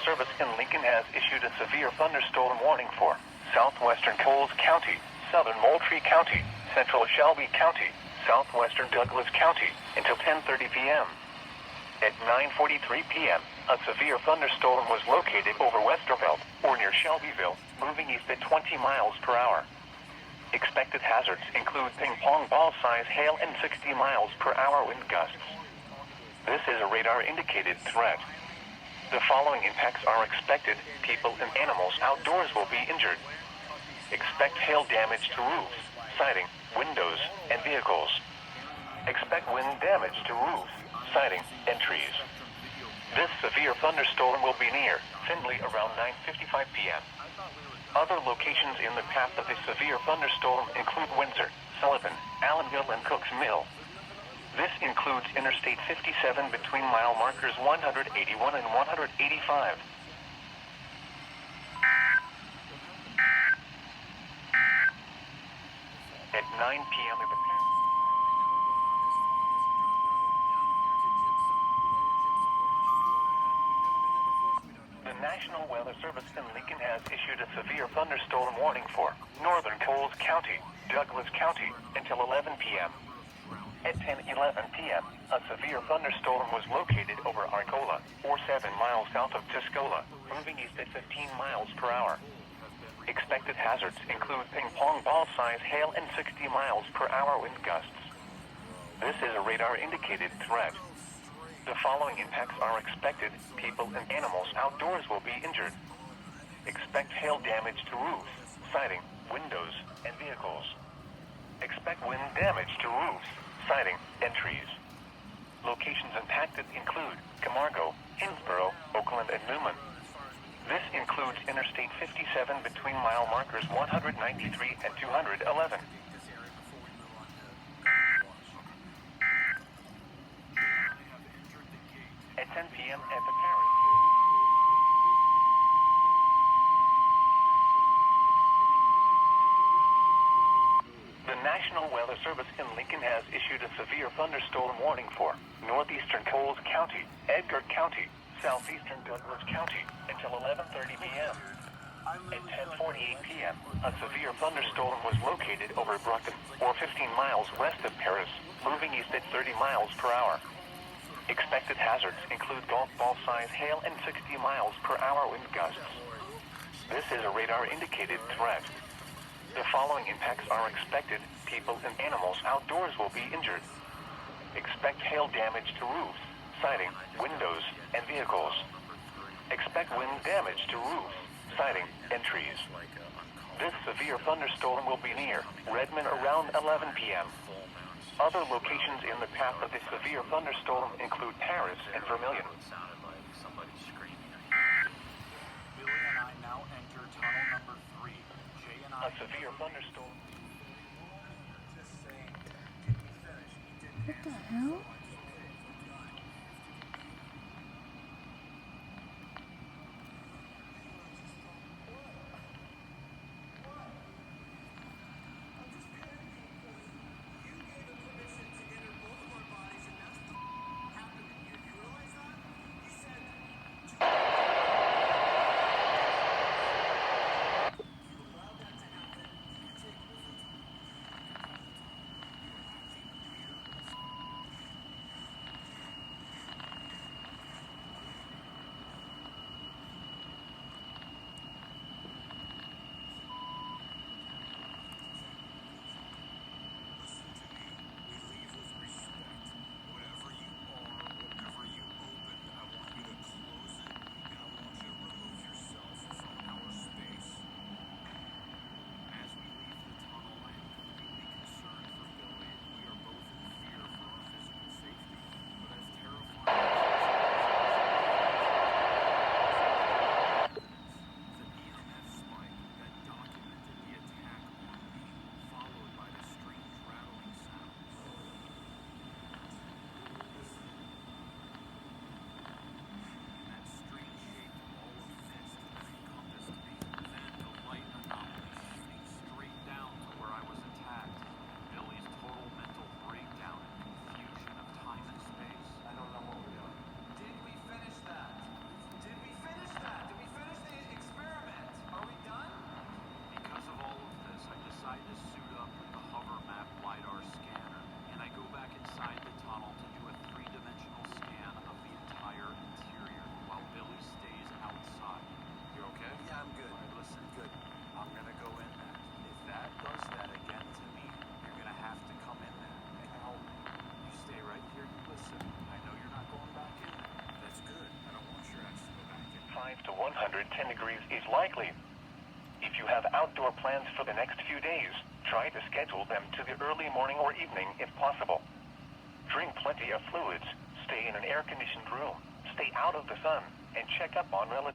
Service in Lincoln has issued a severe thunderstorm warning for southwestern Coles County, southern Moultrie County, central Shelby County, southwestern Douglas County until 10:30 p.m. At 9:43 p.m., a severe thunderstorm was located over Westervelt, or near Shelbyville, moving east at 20 miles per hour. Expected hazards include ping-pong ball-size hail and 60 miles per hour wind gusts. This is a radar-indicated threat. The following impacts are expected. People and animals outdoors will be injured. Expect hail damage to roofs, siding, windows, and vehicles. Expect wind damage to roofs, siding, and trees. This severe thunderstorm will be near Findlay around 9:55 p.m. Other locations in the path of the severe thunderstorm include Windsor, Sullivan, Allenville, and Cooks Mill. This includes Interstate 57 between mile markers 181 and 185. At 9 p.m. The National Weather Service in Lincoln has issued a severe thunderstorm warning for northern Coles County, Douglas County until 11 p.m. At 10:11 p.m., a severe thunderstorm was located over Arcola, or 7 miles south of Tuscola, moving east at 15 miles per hour. Expected hazards include ping-pong ball-size hail and 60 miles per hour wind gusts. This is a radar-indicated threat. The following impacts are expected. People and animals outdoors will be injured. Expect hail damage to roofs, siding, windows, and vehicles. Expect wind damage to roofs, siding, and trees. Locations impacted include Camargo, Hinsboro, Oakland, and Newman. This includes Interstate 57 between mile markers 193 and 211. At 10 p.m. at the Paris. The National Weather Service in Lincoln has issued a severe thunderstorm warning for northeastern Coles County, Edgar County, southeastern Douglas County until 11:30 p.m. At 10:48 p.m., a severe thunderstorm was located over Brooklyn, or 15 miles west of Paris, moving east at 30 miles per hour. Expected hazards include golf ball-size hail and 60 miles per hour wind gusts. This is a radar-indicated threat. The following impacts are expected. People and animals outdoors will be injured. Expect hail damage to roofs, siding, windows, and vehicles. Expect wind damage to roofs, siding, and trees. This severe thunderstorm will be near Redmond around 11 p.m. Other locations in the path of the severe thunderstorm include Paris and Vermilion. Billy and I now enter tunnel number 3. A severe thunderstorm. What the hell? 95 to 110 degrees is likely. If you have outdoor plans for the next few days, try to schedule them to the early morning or evening if possible. Drink plenty of fluids, stay in an air-conditioned room, stay out of the sun, and check up on relatives.